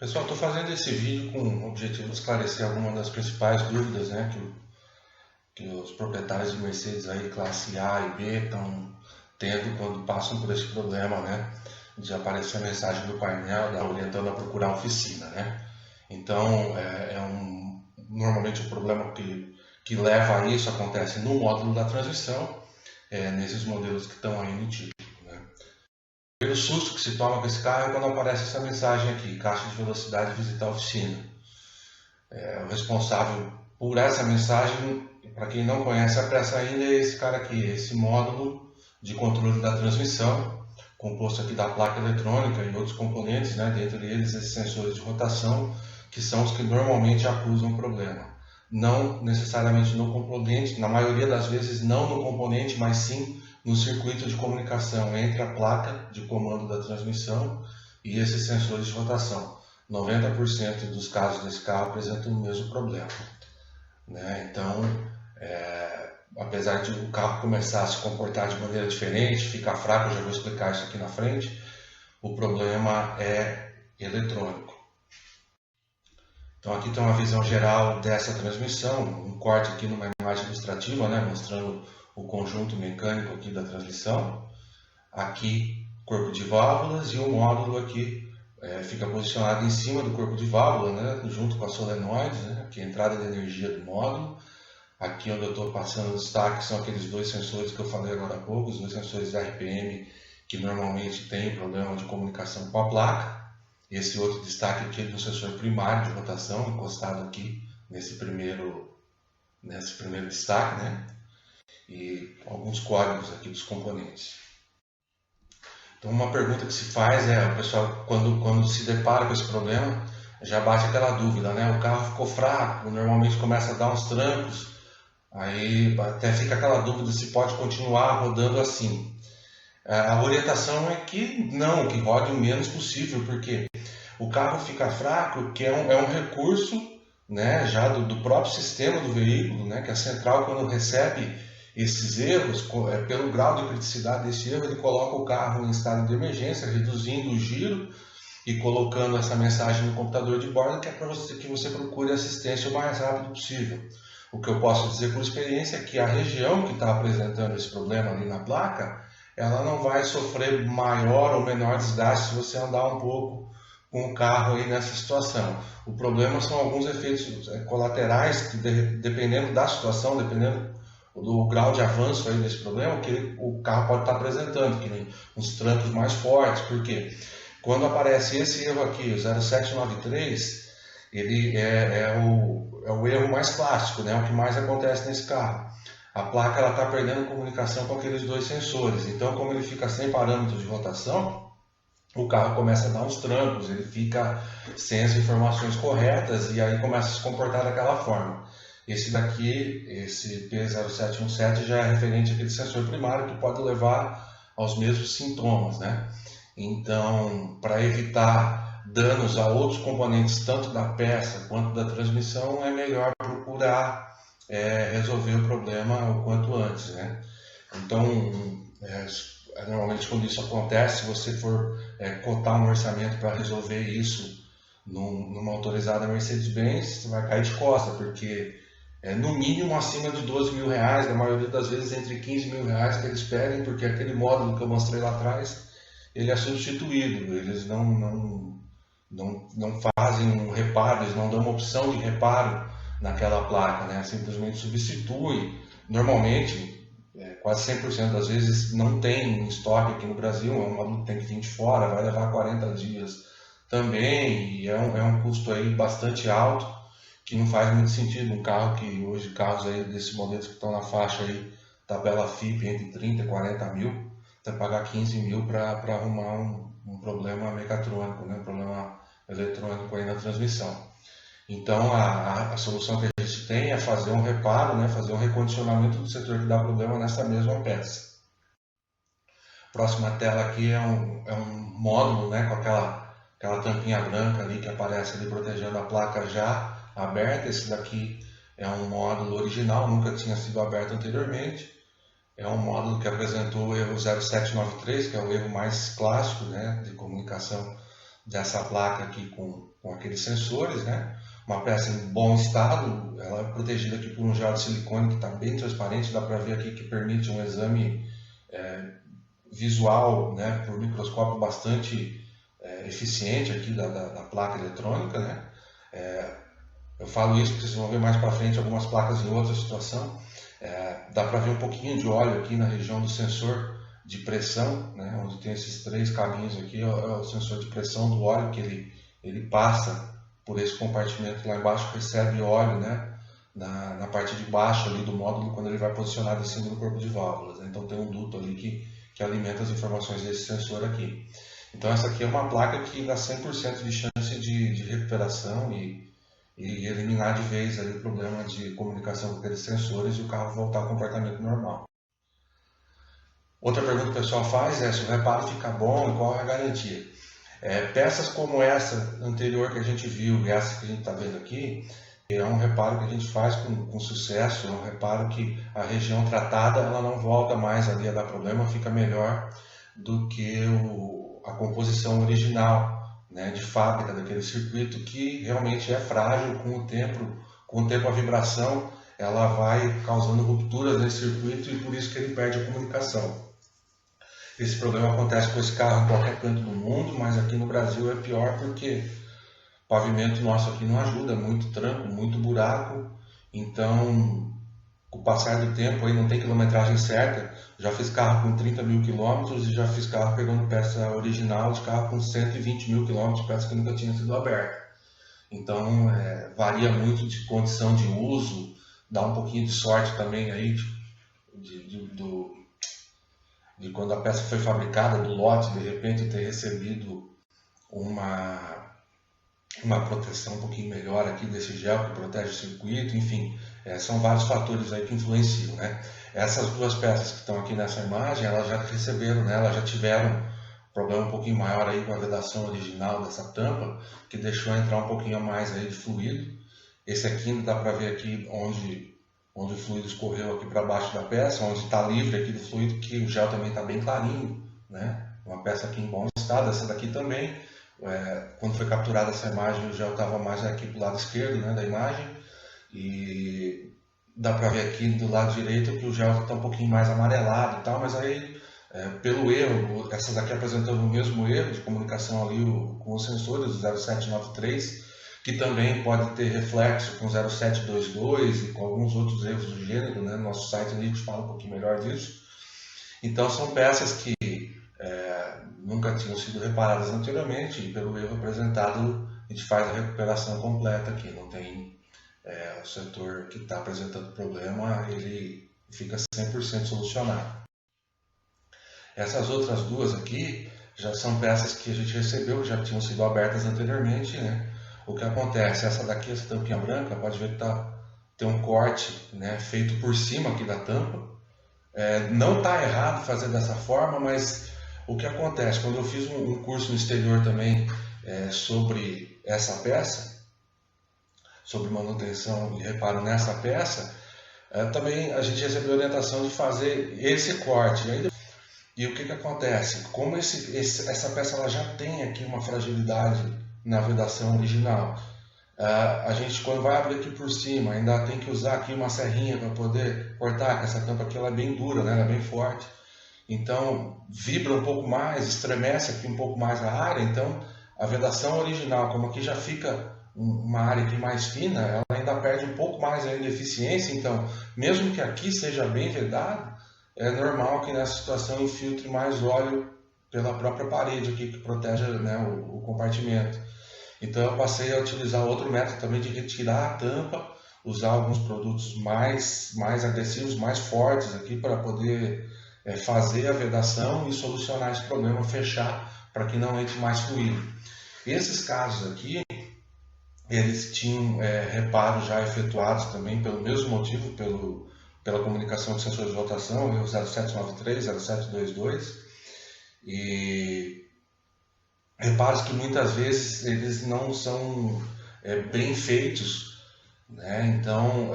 Pessoal, estou fazendo esse vídeo com o objetivo de esclarecer algumas das principais dúvidas, né, que os proprietários de Mercedes aí, classe A e B estão tendo quando passam por esse problema, né, de aparecer a mensagem do painel orientando a procurar oficina, né. Então, normalmente o problema que leva a isso acontece no módulo da transmissão, nesses modelos que estão aí no título, né. O primeiro susto que se toma com esse carro é quando aparece essa mensagem aqui: caixa de velocidade, visitar a oficina. O responsável por essa mensagem, para quem não conhece a peça ainda, é esse cara aqui, esse módulo de controle da transmissão, composto aqui da placa eletrônica e outros componentes, né, dentre eles esses sensores de rotação, que são os que normalmente acusam o problema. Não necessariamente no componente, na maioria das vezes não no componente, mas sim no circuito de comunicação entre a placa de comando da transmissão e esses sensores de rotação. 90% dos casos desse carro apresentam o mesmo problema, né? Então, apesar de o carro começar a se comportar de maneira diferente, ficar fraco, eu já vou explicar isso aqui na frente, o problema é eletrônico. Então aqui tem uma visão geral dessa transmissão, um corte aqui numa imagem ilustrativa, né, mostrando o conjunto mecânico aqui da transmissão. Aqui, corpo de válvulas, e o módulo aqui fica posicionado em cima do corpo de válvula, né, junto com a solenoide, né, aqui a entrada de energia do módulo. Aqui onde eu estou passando o destaque são aqueles dois sensores que eu falei agora há pouco, os dois sensores RPM que normalmente tem problema de comunicação com a placa. Esse outro destaque aqui é do sensor primário de rotação, encostado aqui nesse primeiro destaque, né? E alguns códigos aqui dos componentes. Então uma pergunta que se faz o pessoal quando se depara com esse problema, já bate aquela dúvida, né? O carro ficou fraco, normalmente começa a dar uns trancos, aí até fica aquela dúvida se pode continuar rodando assim. A orientação é que não, que rode o menos possível, porque o carro fica fraco, que é um recurso, né, já do próprio sistema do veículo, né, que a central, quando recebe esses erros, pelo grau de criticidade desse erro, ele coloca o carro em estado de emergência, reduzindo o giro e colocando essa mensagem no computador de bordo, que é para que você procure assistência o mais rápido possível. O que eu posso dizer por experiência é que a região que está apresentando esse problema ali na placa, ela não vai sofrer maior ou menor desgaste se você andar um pouco com o carro aí nessa situação. O problema são alguns efeitos colaterais que, dependendo da situação, dependendo do grau de avanço aí desse problema, que o carro pode estar apresentando, que nem uns trancos mais fortes, porque quando aparece esse erro aqui, o 0793, ele é o erro mais clássico, né? O que mais acontece nesse carro. A placa está perdendo comunicação com aqueles dois sensores, então como ele fica sem parâmetros de rotação, o carro começa a dar uns trancos, ele fica sem as informações corretas e aí começa a se comportar daquela forma. Esse daqui, esse P0717, já é referente àquele sensor primário que pode levar aos mesmos sintomas, né? Então, para evitar danos a outros componentes, tanto da peça quanto da transmissão, é melhor procurar resolver o problema o quanto antes, né? Então, normalmente quando isso acontece, se você for cotar um orçamento para resolver isso numa autorizada Mercedes-Benz, você vai cair de costa, porque no mínimo acima de 12 mil reais, na maioria das vezes entre 15 mil reais que eles pedem, porque aquele módulo que eu mostrei lá atrás, ele é substituído, eles não fazem um reparo, eles não dão uma opção de reparo naquela placa, né? Simplesmente substitui. Normalmente, quase 100% das vezes não tem em estoque aqui no Brasil, é um módulo que tem que vir de fora, vai levar 40 dias também, e é um custo aí bastante alto, que não faz muito sentido. Um carro que hoje, carros aí desses modelos que estão na faixa aí, tabela FIP entre 30 e 40 mil, você pagar 15 mil para arrumar um problema mecatrônico, né? Um problema eletrônico aí na transmissão. Então a solução que a gente tem é fazer um reparo, né? Fazer um recondicionamento do setor que dá problema nessa mesma peça. Próxima tela aqui é um módulo, né? Com aquela tampinha branca ali que aparece ali protegendo a placa já aberta. Esse daqui é um módulo original, nunca tinha sido aberto anteriormente. É um módulo que apresentou o erro 0793, que é o erro mais clássico, né, de comunicação dessa placa aqui com aqueles sensores, né? Uma peça em bom estado, ela é protegida aqui por um gel de silicone que está bem transparente, dá para ver aqui que permite um exame visual, né, por microscópio bastante eficiente aqui da placa eletrônica, né? Eu falo isso porque vocês vão ver mais para frente algumas placas em outra situação. Dá para ver um pouquinho de óleo aqui na região do sensor de pressão, né, onde tem esses 3 cabinhos aqui, é o sensor de pressão do óleo que ele passa por esse compartimento lá embaixo, recebe óleo, né, na parte de baixo ali do módulo quando ele vai posicionado em cima do corpo de válvulas, né? Então tem um duto ali que alimenta as informações desse sensor aqui. Então essa aqui é uma placa que dá 100% de chance de recuperação e eliminar de vez ali o problema de comunicação com aqueles sensores e o carro voltar ao comportamento normal. Outra pergunta que o pessoal faz é se o reparo fica bom e qual é a garantia. Peças como essa anterior que a gente viu e essa que a gente está vendo aqui, é um reparo que a gente faz com sucesso, é um reparo que a região tratada ela não volta mais ali a dar problema, fica melhor do que a composição original, né, de fábrica daquele circuito, que realmente é frágil com o tempo a vibração ela vai causando rupturas nesse circuito e por isso que ele perde a comunicação. Esse problema acontece com esse carro em qualquer canto do mundo, mas aqui no Brasil é pior porque o pavimento nosso aqui não ajuda, muito tranco, muito buraco, então com o passar do tempo aí não tem quilometragem certa, já fiz carro com 30 mil quilômetros e já fiz carro pegando peça original de carro com 120 mil quilômetros, peça que nunca tinha sido aberta. Então varia muito de condição de uso, dá um pouquinho de sorte também aí de quando a peça foi fabricada, do lote, de repente ter recebido uma proteção um pouquinho melhor aqui desse gel que protege o circuito, enfim, são vários fatores aí que influenciam, né? Essas 2 peças que estão aqui nessa imagem, elas já receberam, né? Elas já tiveram um problema um pouquinho maior aí com a vedação original dessa tampa, que deixou entrar um pouquinho a mais aí de fluido. Esse aqui ainda dá para ver aqui onde o fluido escorreu aqui para baixo da peça, onde está livre aqui do fluido, que o gel também está bem clarinho, né? Uma peça aqui em bom estado, essa daqui também. Quando foi capturada essa imagem, o gel estava mais aqui do lado esquerdo, né, da imagem, e dá para ver aqui do lado direito que o gel está um pouquinho mais amarelado e tal, mas aí pelo erro, essas aqui apresentando o mesmo erro de comunicação ali com os sensores do 0793, que também pode ter reflexo com 0722 e com alguns outros erros do gênero, né? No nosso site a gente fala um pouquinho melhor disso. Então são peças que nunca tinham sido reparadas anteriormente e pelo erro apresentado a gente faz a recuperação completa aqui, não tem o setor que está apresentando problema, ele fica 100% solucionado. Essas outras 2 aqui já são peças que a gente recebeu, já tinham sido abertas anteriormente, né? O que acontece, essa daqui, essa tampinha branca, pode ver que tem um corte, né, feito por cima aqui da tampa. Não está errado fazer dessa forma, mas o que acontece, quando eu fiz um curso no exterior também sobre essa peça, sobre manutenção e reparo nessa peça, também a gente recebeu a orientação de fazer esse corte. E o que acontece? Como essa peça ela já tem aqui uma fragilidade na vedação original, a gente quando vai abrir aqui por cima ainda tem que usar aqui uma serrinha para poder cortar, que essa tampa aqui ela é bem dura, né? Ela é bem forte, então vibra um pouco mais, estremece aqui um pouco mais a área, então a vedação original, como aqui já fica uma área aqui mais fina, ela ainda perde um pouco mais ainda de eficiência, então mesmo que aqui seja bem vedado, é normal que nessa situação infiltre mais óleo pela própria parede aqui que protege, né, o compartimento. Então eu passei a utilizar outro método também de retirar a tampa, usar alguns produtos mais agressivos, mais fortes aqui para poder fazer a vedação e solucionar esse problema, fechar para que não entre mais fluido. Esses casos aqui, eles tinham reparos já efetuados também pelo mesmo motivo, pela comunicação de sensores de rotação, o 0793, 0722, e reparos que muitas vezes eles não são bem feitos, né? Então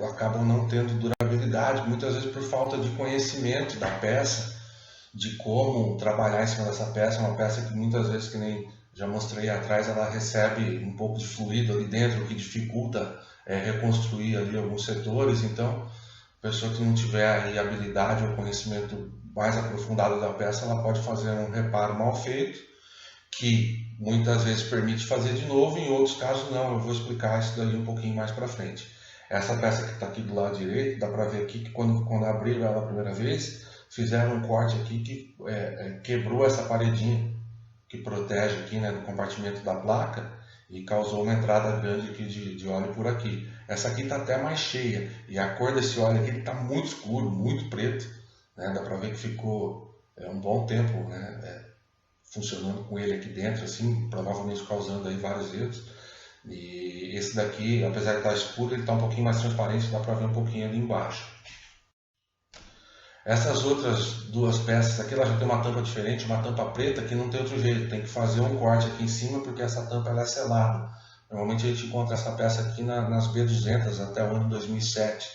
acabam não tendo durabilidade, muitas vezes por falta de conhecimento da peça, de como trabalhar em cima dessa peça, uma peça que muitas vezes, que nem já mostrei atrás, ela recebe um pouco de fluido ali dentro, o que dificulta reconstruir ali alguns setores. Então, a pessoa que não tiver aí habilidade ou conhecimento mais aprofundado da peça, ela pode fazer um reparo mal feito, que muitas vezes permite fazer de novo, em outros casos não. Eu vou explicar isso daí um pouquinho mais para frente. Essa peça que está aqui do lado direito, dá para ver aqui que quando abriram ela a primeira vez, fizeram um corte aqui que quebrou essa paredinha que protege aqui, né, no compartimento da placa, e causou uma entrada grande aqui de óleo por aqui. Essa aqui está até mais cheia, e a cor desse óleo aqui está muito escuro, muito preto, né? Dá para ver que ficou um bom tempo, né, funcionando com ele aqui dentro, assim, provavelmente causando aí vários erros. E esse daqui, apesar de estar escuro, ele está um pouquinho mais transparente, dá para ver um pouquinho ali embaixo. Essas outras duas peças aqui, ela já tem uma tampa diferente, uma tampa preta, que não tem outro jeito, tem que fazer um corte aqui em cima, porque essa tampa ela é selada. Normalmente a gente encontra essa peça aqui nas B200 até o ano 2007,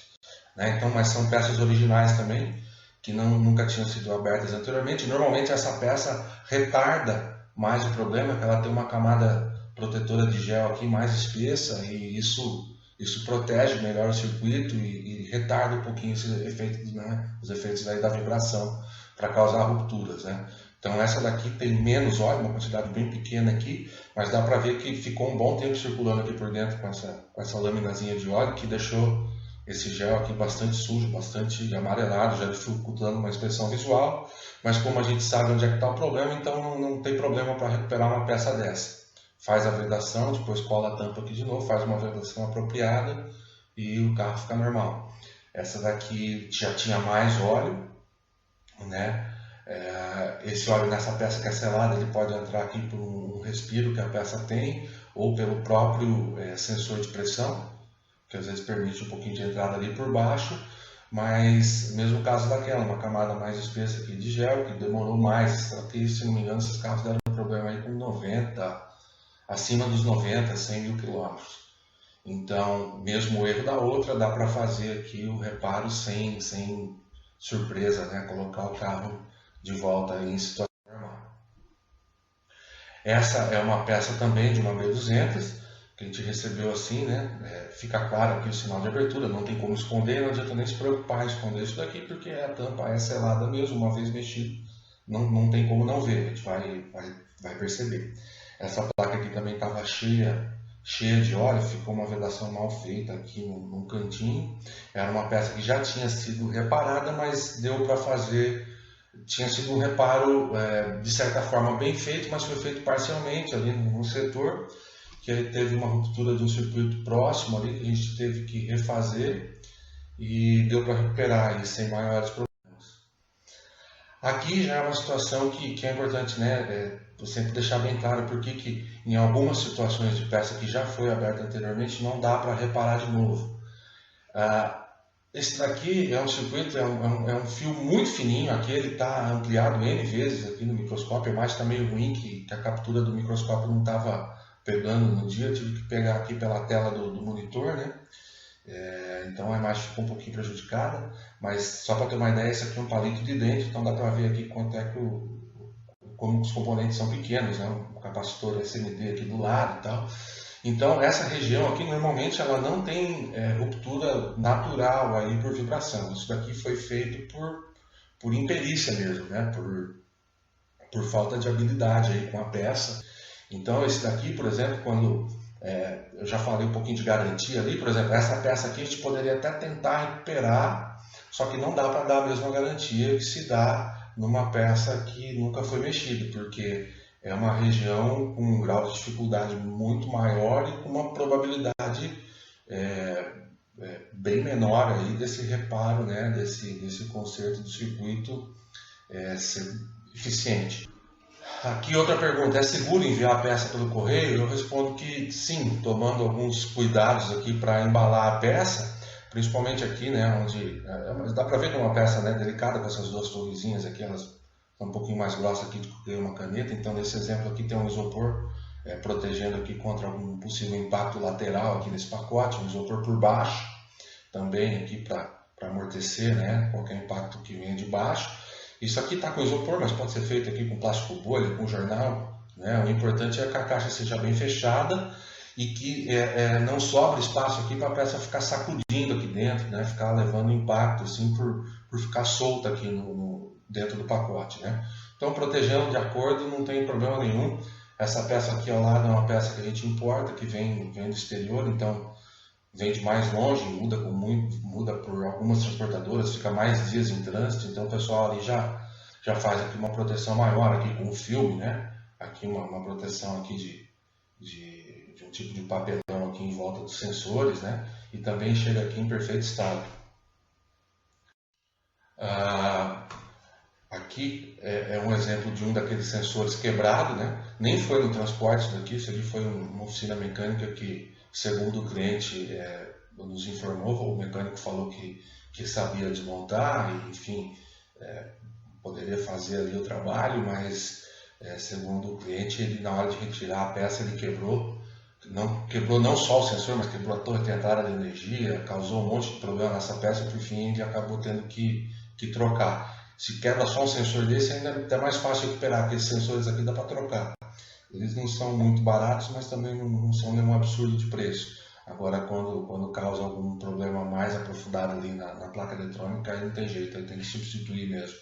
né? Então, mas são peças originais também, que nunca tinham sido abertas anteriormente. Normalmente essa peça retarda mais o problema, que ela tem uma camada protetora de gel aqui mais espessa, e isso protege melhor o circuito e retarda um pouquinho esses efeitos, né, os efeitos aí da vibração para causar rupturas, né? Então essa daqui tem menos óleo, uma quantidade bem pequena aqui, mas dá para ver que ficou um bom tempo circulando aqui por dentro com essa laminazinha de óleo, que deixou esse gel aqui bastante sujo, bastante amarelado, já dificultando uma inspeção visual. Mas como a gente sabe onde é que está o problema, então não tem problema para recuperar uma peça dessa. Faz a vedação, depois cola a tampa aqui de novo, faz uma vedação apropriada e o carro fica normal. Essa daqui já tinha mais óleo, né? Esse óleo nessa peça que é selada, ele pode entrar aqui por um respiro que a peça tem, ou pelo próprio sensor de pressão, que às vezes permite um pouquinho de entrada ali por baixo. Mas mesmo caso daquela, uma camada mais espessa aqui de gel, que demorou mais. Aqui, se não me engano, esses carros deram um problema aí com 90, acima dos 90, 100 mil quilômetros. Então, mesmo o erro da outra, dá para fazer aqui o reparo sem surpresa, né? Colocar o carro de volta em situação normal. Essa é uma peça também de uma B200, que a gente recebeu assim, né? Fica claro aqui o sinal de abertura, não tem como esconder, não adianta nem se preocupar em esconder isso daqui, porque a tampa é selada mesmo, uma vez mexido, não tem como não ver, a gente vai perceber. Essa placa aqui também estava cheia de óleo, ficou uma vedação mal feita aqui num cantinho. Era uma peça que já tinha sido reparada, mas deu para fazer, tinha sido um reparo de certa forma bem feito, mas foi feito parcialmente ali no setor, que ele teve uma ruptura de um circuito próximo ali, que a gente teve que refazer e deu para recuperar aí sem maiores problemas. Aqui já é uma situação que é importante, né? Sempre deixar bem claro porque que em algumas situações de peça que já foi aberta anteriormente não dá para reparar de novo. Esse daqui é um circuito, é um fio muito fininho, aqui ele está ampliado N vezes aqui no microscópio, a imagem está meio ruim, que a captura do microscópio não estava pegando no dia, eu tive que pegar aqui pela tela do monitor, né? Então a imagem ficou um pouquinho prejudicada, mas só para ter uma ideia, esse aqui é um palito de dentro, então dá para ver aqui quanto é que como os componentes são pequenos, né? O capacitor SMD aqui do lado e tal. Então essa região aqui normalmente ela não tem ruptura natural aí por vibração. Isso daqui foi feito por imperícia mesmo, né? Por falta de habilidade aí com a peça. Então esse daqui, por exemplo, quando eu já falei um pouquinho de garantia ali, por exemplo, essa peça aqui a gente poderia até tentar recuperar, só que não dá para dar a mesma garantia que se dá numa peça que nunca foi mexida, porque é uma região com um grau de dificuldade muito maior e com uma probabilidade bem menor aí desse reparo, né, desse conserto do circuito ser eficiente. Aqui outra pergunta, é seguro enviar a peça pelo correio? Eu respondo que sim, tomando alguns cuidados aqui para embalar a peça, principalmente aqui, né, onde dá para ver que é uma peça, né, delicada com essas duas torrezinhas aqui, elas são um pouquinho mais grossas aqui do que uma caneta, então nesse exemplo aqui tem um isopor protegendo aqui contra algum possível impacto lateral aqui nesse pacote, um isopor por baixo, também aqui para amortecer, né, qualquer impacto que venha de baixo. Isso aqui está com isopor, mas pode ser feito aqui com plástico bolha, com jornal, né? O importante é que a caixa seja bem fechada e que não sobre espaço aqui para a peça ficar sacudindo aqui dentro, né? Ficar levando impacto assim por ficar solta aqui dentro do pacote, né? Então protegendo de acordo, não tem problema nenhum. Essa peça aqui ao lado é uma peça que a gente importa, que vem do exterior, então vem de mais longe, muda por algumas transportadoras, fica mais dias em trânsito, então o pessoal ali já faz aqui uma proteção maior aqui com o filme, né? Aqui uma proteção aqui de um tipo de papelão aqui em volta dos sensores, né? E também chega aqui em perfeito estado. Ah, aqui é um exemplo de um daqueles sensores quebrado, né? Nem foi no transporte daqui, isso aqui foi uma oficina mecânica que, segundo o cliente nos informou, o mecânico falou que sabia desmontar e, enfim, poderia fazer ali o trabalho, mas segundo o cliente, ele na hora de retirar a peça ele quebrou não só o sensor, mas quebrou a torre de entrada de energia, causou um monte de problema nessa peça, por fim ele acabou tendo que trocar. Se quebra só um sensor desse, ainda é até mais fácil recuperar, porque esses sensores aqui dá para trocar. Eles não são muito baratos, mas também não são nenhum absurdo de preço. Agora, quando causa algum problema mais aprofundado ali na placa eletrônica, aí não tem jeito, aí tem que substituir mesmo,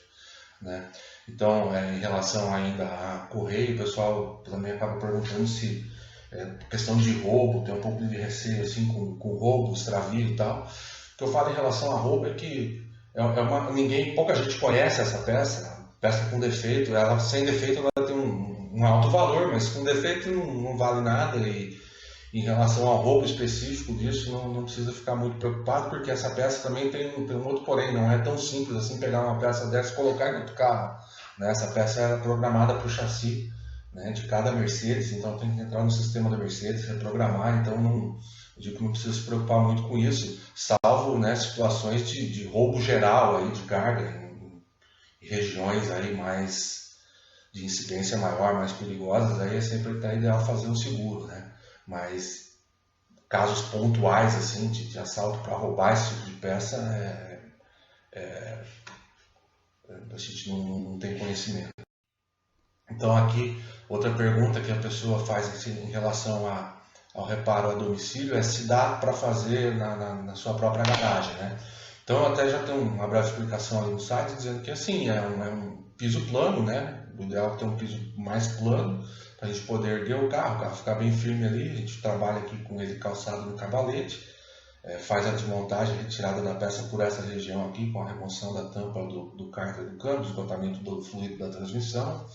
né? Então, em relação ainda a correio, o pessoal também acaba perguntando se questão de roubo, tem um pouco de receio assim com roubo, extravio e tal. O que eu falo em relação a roubo é que pouca gente conhece essa peça com defeito, ela sem defeito ela tem um alto valor, mas com defeito não vale nada e em relação ao roubo específico disso não precisa ficar muito preocupado, porque essa peça também tem um outro porém, não é tão simples assim pegar uma peça dessa e colocar em outro carro, né? Essa peça era programada para o chassi, né, de cada Mercedes, então tem que entrar no sistema da Mercedes, reprogramar, então eu digo que não precisa se preocupar muito com isso, salvo, né, situações de roubo geral aí de carga em regiões aí mais de incidência maior, mais perigosas, aí é sempre ideal fazer um seguro, né? Mas casos pontuais assim de assalto para roubar esse tipo de peça, a gente não tem conhecimento. Então aqui outra pergunta que a pessoa faz assim, em relação ao reparo a domicílio é se dá para fazer na sua própria garagem, né? Então eu até já tenho uma breve explicação ali no site dizendo que assim é um piso plano, né? O ideal é ter um piso mais plano para a gente poder erguer o carro ficar bem firme ali. A gente trabalha aqui com ele calçado no cavalete, faz a desmontagem, a retirada da peça por essa região aqui com a remoção da tampa do cárter do câmbio, esgotamento do fluido da transmissão.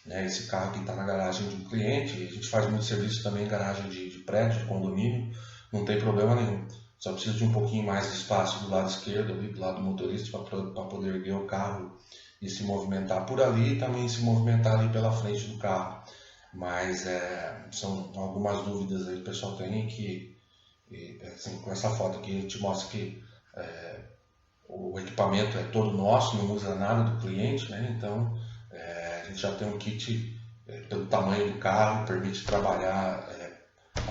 Esse carro aqui está na garagem de um cliente, a gente faz muito serviço também em garagem de prédio, de condomínio, não tem problema nenhum. Só precisa de um pouquinho mais de espaço do lado esquerdo, ali, do lado do motorista, para poder erguer o carro e se movimentar por ali e também se movimentar ali pela frente do carro. Mas são algumas dúvidas aí que o pessoal tem assim, com essa foto aqui a gente mostra que o equipamento é todo nosso, não usa nada do cliente, né? Então a gente já tem um kit pelo tamanho do carro, permite trabalhar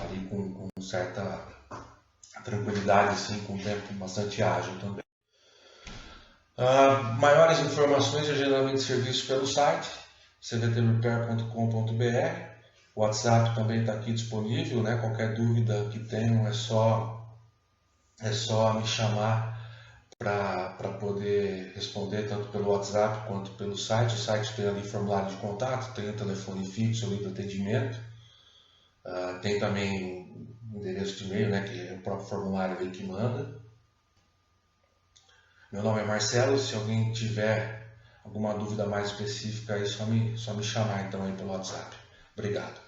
ali com certa tranquilidade, assim, com um tempo bastante ágil também. Maiores informações e agendamento de serviço pelo site cvtrepair.com.br. O WhatsApp também está aqui disponível, né? Qualquer dúvida que tenham é só me chamar para poder responder tanto pelo WhatsApp quanto pelo site. O site tem ali formulário de contato, tem o telefone fixo ali do atendimento, tem também o endereço de e-mail, né, que é o próprio formulário ali que manda. Meu nome é Marcelo, se alguém tiver alguma dúvida mais específica aí, só me chamar então aí pelo WhatsApp. Obrigado.